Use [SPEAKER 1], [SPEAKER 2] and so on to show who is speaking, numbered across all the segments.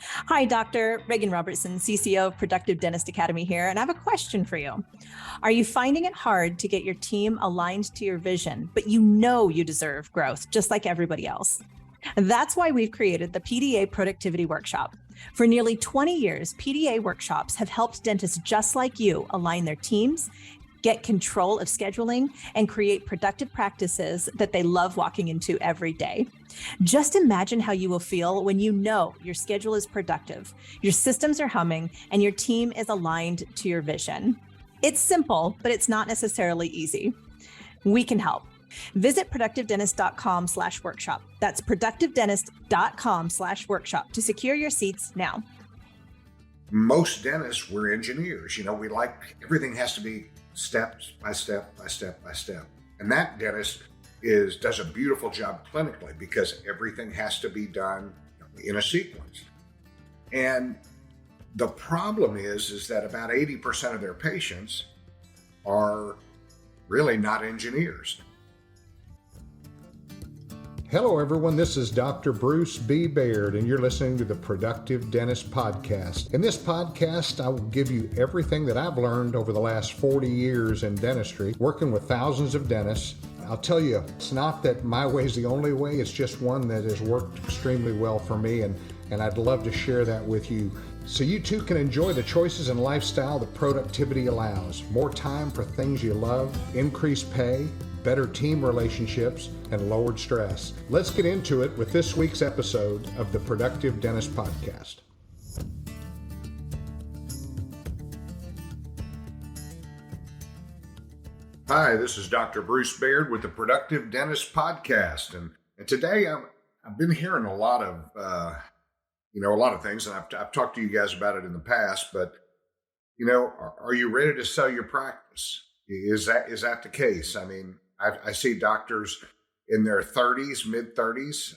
[SPEAKER 1] Hi, Dr. Reagan Robertson, CCO of Productive Dentist Academy here, and I have a question for you. Are you finding it hard to get your team aligned to your vision, but you know you deserve growth just like everybody else? That's why we've created the PDA Productivity Workshop. For nearly 20 years, PDA workshops have helped dentists just like you align their teams, get control of scheduling, and create productive practices that they love walking into every day. Just imagine how you will feel when you know your schedule is productive, your systems are humming, and your team is aligned to your vision. It's simple, but it's not necessarily easy. We can help. Visit productivedentist.com/workshop. That's productivedentist.com/workshop to secure your seats now.
[SPEAKER 2] Most dentists, we're engineers. We like everything has to be step by step by step by step. And that dentist does a beautiful job clinically because everything has to be done in a sequence. And the problem is that about 80% of their patients are really not engineers.
[SPEAKER 3] Hello, everyone. This is Dr. Bruce B. Baird, and you're listening to the Productive Dentist Podcast. In this podcast, I will give you everything that I've learned over the last 40 years in dentistry, working with thousands of dentists. I'll tell you, it's not that my way is the only way. It's just one that has worked extremely well for me, and I'd love to share that with you so you too can enjoy the choices and lifestyle that productivity allows. More time for things you love, increased pay, better team relationships, and lowered stress. Let's get into it with this week's episode of the Productive Dentist Podcast.
[SPEAKER 2] Hi, this is Dr. Bruce Baird with the Productive Dentist Podcast. And today I've been hearing a lot of, a lot of things, and I've talked to you guys about it in the past, but, are you ready to sell your practice? Is that the case? I mean, I see doctors in their 30s, mid-30s,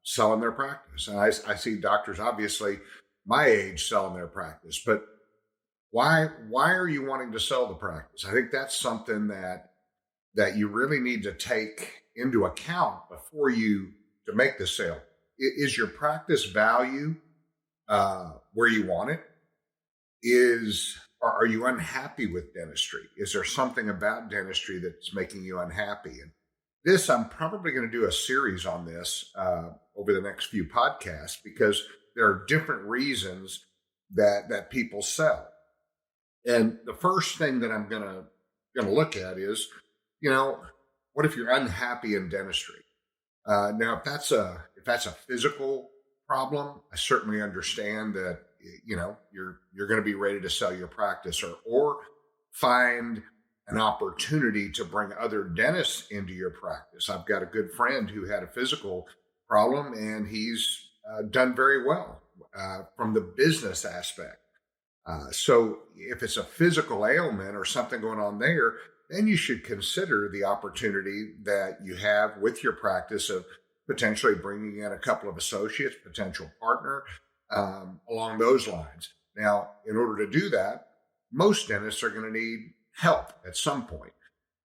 [SPEAKER 2] selling their practice. And I see doctors, obviously, my age, selling their practice. But why are you wanting to sell the practice? I think that's something that you really need to take into account before to make the sale. Is your practice value where you want it? Are you unhappy with dentistry? Is there something about dentistry that's making you unhappy? And I'm probably going to do a series on this over the next few podcasts because there are different reasons that people sell. And the first thing that I'm going to look at is, what if you're unhappy in dentistry? Now, if that's a physical problem, I certainly understand that you're going to be ready to sell your practice or find an opportunity to bring other dentists into your practice. I've got a good friend who had a physical problem, and he's done very well from the business aspect. So if it's a physical ailment or something going on there, then you should consider the opportunity that you have with your practice of potentially bringing in a couple of associates, potential partner, along those lines. Now, in order to do that, most dentists are going to need help at some point.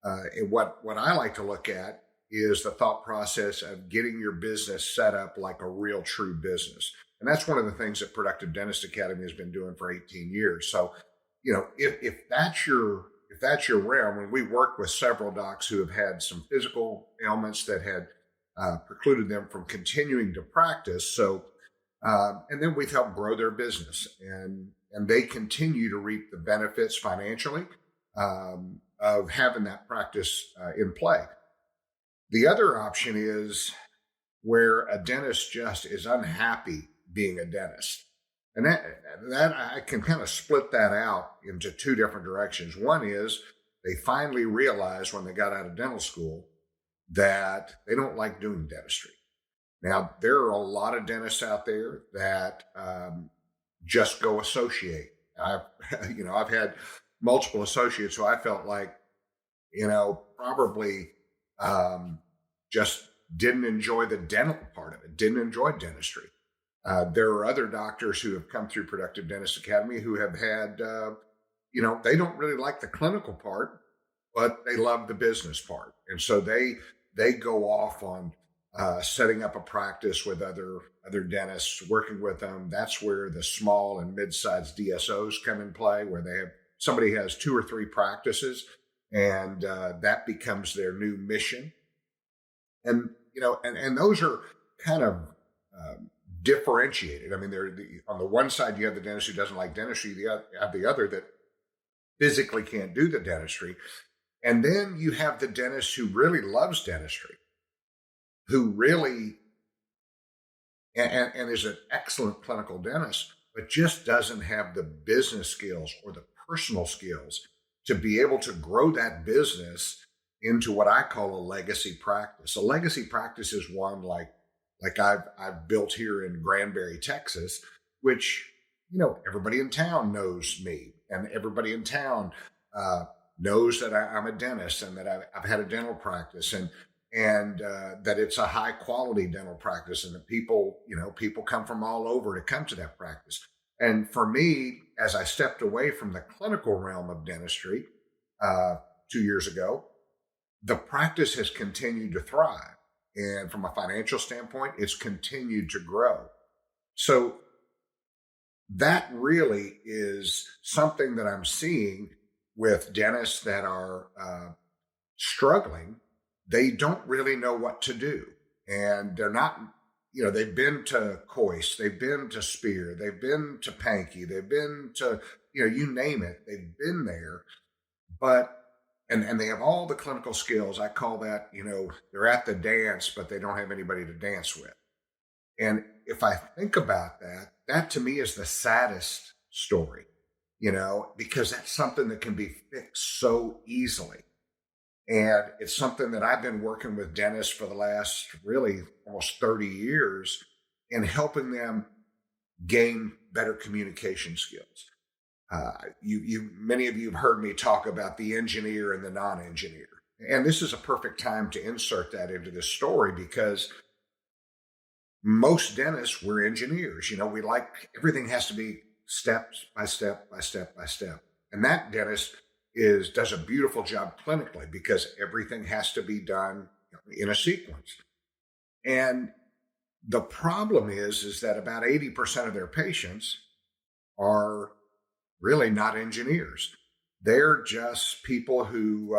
[SPEAKER 2] And what I like to look at is the thought process of getting your business set up like a real true business. And that's one of the things that Productive Dentist Academy has been doing for 18 years. So, if that's your realm, and we work with several docs who have had some physical ailments that had precluded them from continuing to practice. So, and then we've helped grow their business, and they continue to reap the benefits financially of having that practice in play. The other option is where a dentist just is unhappy being a dentist. And that I can kind of split that out into two different directions. One is they finally realized when they got out of dental school that they don't like doing dentistry. Now, there are a lot of dentists out there that just go associate. I've had multiple associates who I felt like, probably just didn't enjoy the dental part of it, didn't enjoy dentistry. There are other doctors who have come through Productive Dentist Academy who have had, they don't really like the clinical part, but they love the business part. And so they go off on setting up a practice with other dentists, working with them. That's where the small and mid-sized DSOs come in play, where somebody has 2 or 3 practices, and that becomes their new mission. And and those are kind of differentiated. I mean, on the one side you have the dentist who doesn't like dentistry. You have the other that physically can't do the dentistry, and then you have the dentist who really loves dentistry, who really and is an excellent clinical dentist, but just doesn't have the business skills or the personal skills to be able to grow that business into what I call a legacy practice. A legacy practice is one like I've built here in Granbury, Texas, which, everybody in town knows me, and everybody in town knows that I'm a dentist, and that I've had a dental practice, and that it's a high quality dental practice, and that people come from all over to come to that practice. And for me, as I stepped away from the clinical realm of dentistry 2 years ago, the practice has continued to thrive. And from a financial standpoint, it's continued to grow. So that really is something that I'm seeing with dentists that are struggling. They don't really know what to do. And they're not, they've been to Coyce, they've been to Spear, they've been to Pankey, they've been to, you name it, they've been there. But and they have all the clinical skills. I call that, they're at the dance, but they don't have anybody to dance with. And if I think about that to me is the saddest story, because that's something that can be fixed so easily. And it's something that I've been working with dentists for the last really almost 30 years in helping them gain better communication skills. Many of you have heard me talk about the engineer and the non-engineer. And this is a perfect time to insert that into this story, because most dentists, we're engineers. We like everything has to be step by step by step by step. And that dentist does a beautiful job clinically, because everything has to be done in a sequence. And the problem is that about 80% of their patients are really not engineers. They're just people who,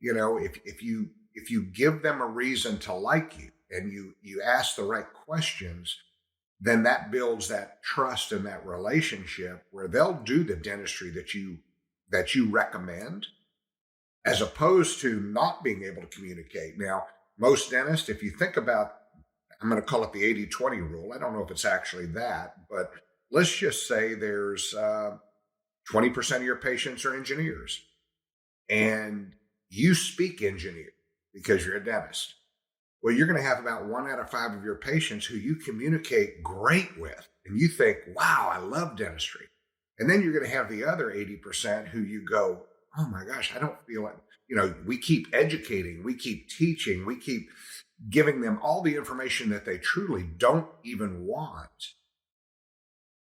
[SPEAKER 2] if you give them a reason to like you, and you ask the right questions, then that builds that trust and that relationship where they'll do the dentistry that you recommend, as opposed to not being able to communicate. Now, most dentists, if you think about, I'm going to call it the 80-20 rule. I don't know if it's actually that, but let's just say there's 20% of your patients are engineers, and you speak engineer because you're a dentist. Well, you're going to have about 1 out of 5 of your patients who you communicate great with, and you think, wow, I love dentistry. And then you're going to have the other 80% who you go, oh my gosh, I don't feel it. We keep educating, we keep teaching, we keep giving them all the information that they truly don't even want.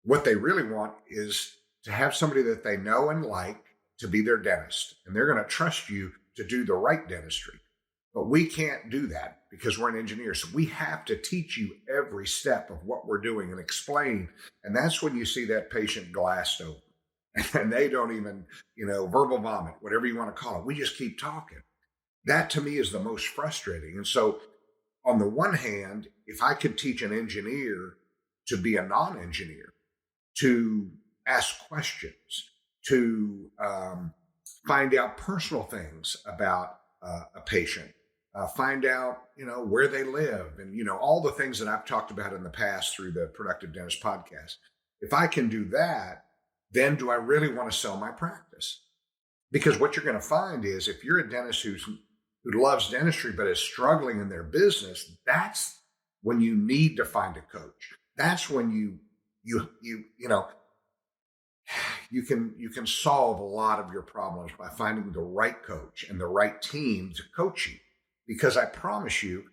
[SPEAKER 2] What they really want is to have somebody that they know and like to be their dentist, and they're going to trust you to do the right dentistry. But we can't do that because we're an engineer. So we have to teach you every step of what we're doing and explain. And that's when you see that patient glassed over and they don't even, verbal vomit, whatever you want to call it. We just keep talking. That to me is the most frustrating. And so on the one hand, if I could teach an engineer to be a non-engineer, to ask questions, to find out personal things about a patient, find out, where they live, and, all the things that I've talked about in the past through the Productive Dentist podcast. If I can do that, then do I really want to sell my practice? Because what you're going to find is if you're a dentist who loves dentistry but is struggling in their business, that's when you need to find a coach. That's when you can solve a lot of your problems by finding the right coach and the right team to coach you. Because I promise you,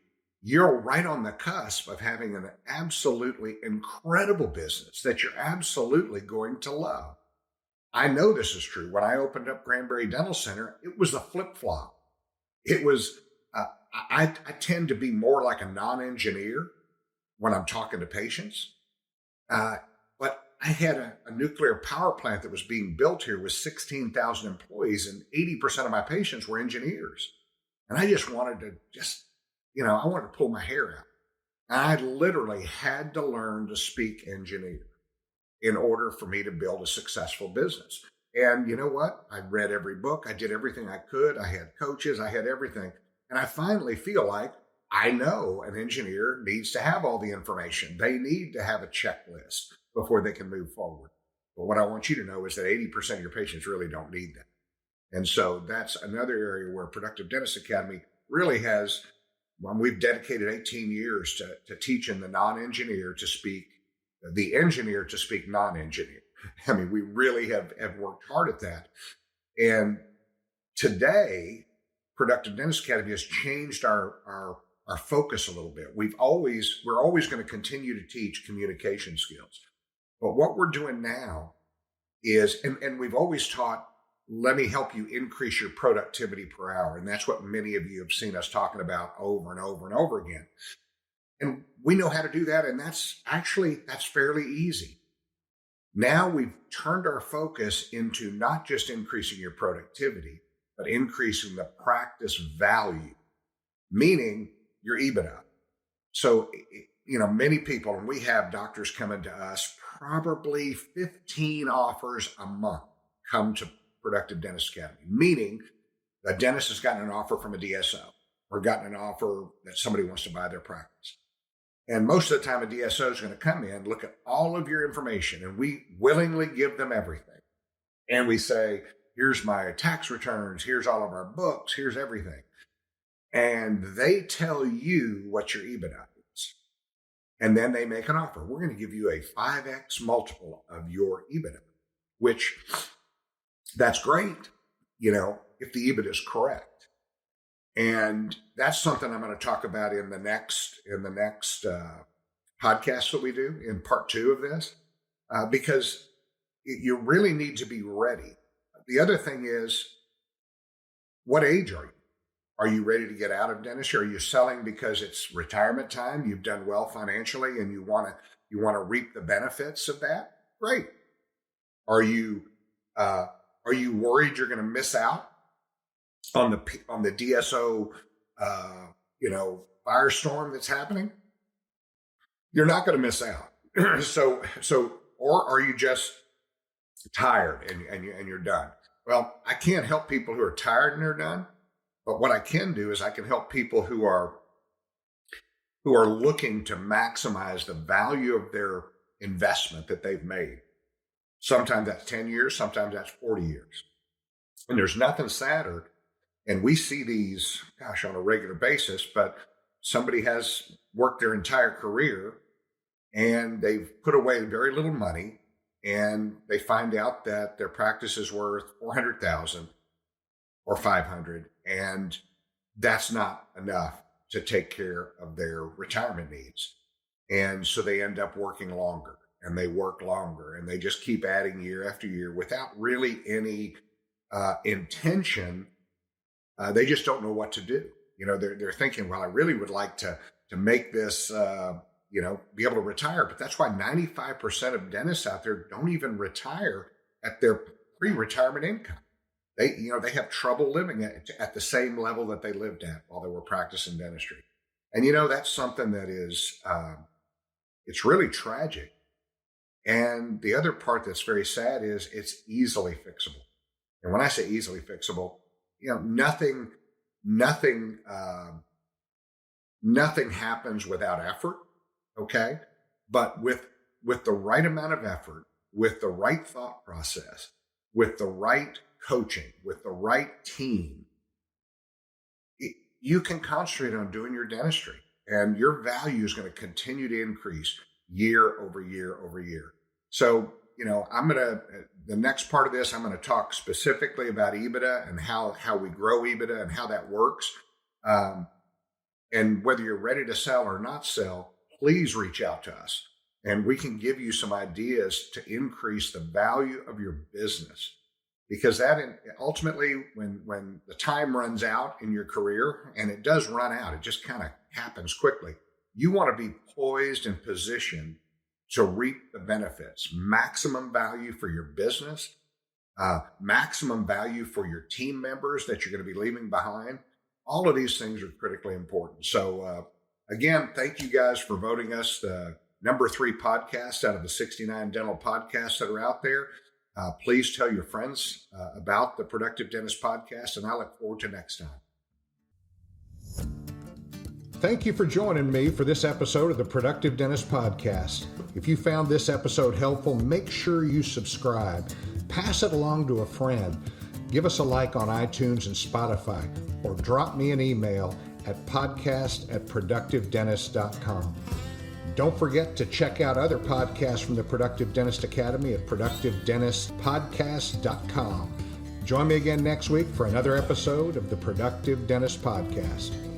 [SPEAKER 2] you're right on the cusp of having an absolutely incredible business that you're absolutely going to love. I know this is true. When I opened up Granbury Dental Center, it was a flip-flop. It was, I tend to be more like a non-engineer when I'm talking to patients. But I had a nuclear power plant that was being built here with 16,000 employees, and 80% of my patients were engineers. And I just wanted to I wanted to pull my hair out. And I literally had to learn to speak engineer in order for me to build a successful business. And you know what? I read every book. I did everything I could. I had coaches. I had everything. And I finally feel like I know an engineer needs to have all the information. They need to have a checklist before they can move forward. But what I want you to know is that 80% of your patients really don't need that. And so that's another area where Productive Dentist Academy really has, we've dedicated 18 years to teaching the non-engineer to speak, the engineer to speak non-engineer. I mean, we really have worked hard at that. And today, Productive Dentist Academy has changed our focus a little bit. We're always going to continue to teach communication skills. But what we're doing now is, and we've always taught, let me help you increase your productivity per hour. And that's what many of you have seen us talking about over and over and over again. And we know how to do that. And that's fairly easy. Now we've turned our focus into not just increasing your productivity, but increasing the practice value, meaning your EBITDA. So, many people, and we have doctors coming to us, probably 15 offers a month come to Productive Dentist Academy, meaning a dentist has gotten an offer from a DSO or gotten an offer that somebody wants to buy their practice. And most of the time, a DSO is going to come in, look at all of your information, and we willingly give them everything. And we say, here's my tax returns, here's all of our books, here's everything. And they tell you what your EBITDA is. And then they make an offer. We're going to give you a 5x multiple of your EBITDA, which that's great, if the EBITDA is correct. And that's something I'm going to talk about in the next podcast that we do in part 2 of this, because you really need to be ready. The other thing is, what age are you? Are you ready to get out of dentistry? Are you selling because it's retirement time? You've done well financially, and you want to reap the benefits of that? Great. Are you worried you're going to miss out on the DSO firestorm that's happening? You're not going to miss out. Or are you just tired and you're done? Well, I can't help people who are tired and they're done, but what I can do is I can help people who are looking to maximize the value of their investment that they've made. Sometimes that's 10 years, sometimes that's 40 years. And there's nothing sadder. And we see these, on a regular basis, but somebody has worked their entire career and they've put away very little money, and they find out that their practice is worth $400,000 or $500,000, and that's not enough to take care of their retirement needs. And so they end up working longer, and they work longer, and they just keep adding year after year without really any intention. They just don't know what to do. They're thinking, well, I really would like to make this, be able to retire. But that's why 95% of dentists out there don't even retire at their pre-retirement income. They have trouble living at the same level that they lived at while they were practicing dentistry. And, that's something that is, it's really tragic. And the other part that's very sad is it's easily fixable. And when I say easily fixable, nothing happens without effort. Okay. But with the right amount of effort, with the right thought process, with the right coaching, with the right team, you can concentrate on doing your dentistry, and your value is going to continue to increase year over year over year. So, the next part of this, I'm going to talk specifically about EBITDA and how we grow EBITDA and how that works. And whether you're ready to sell or not sell, please reach out to us, and we can give you some ideas to increase the value of your business. because that ultimately, when the time runs out in your career, and it does run out, it just kind of happens quickly. You want to be poised and positioned to reap the benefits, maximum value for your business, maximum value for your team members that you're going to be leaving behind. All of these things are critically important. So again, thank you guys for voting us the number 3 podcast out of the 69 dental podcasts that are out there. Please tell your friends about the Productive Dentist podcast, and I look forward to next time.
[SPEAKER 3] Thank you for joining me for this episode of the Productive Dentist Podcast. If you found this episode helpful, make sure you subscribe. Pass it along to a friend. Give us a like on iTunes and Spotify, or drop me an email at podcast@productivedentist.com. Don't forget to check out other podcasts from the Productive Dentist Academy at productivedentistpodcast.com. Join me again next week for another episode of the Productive Dentist Podcast.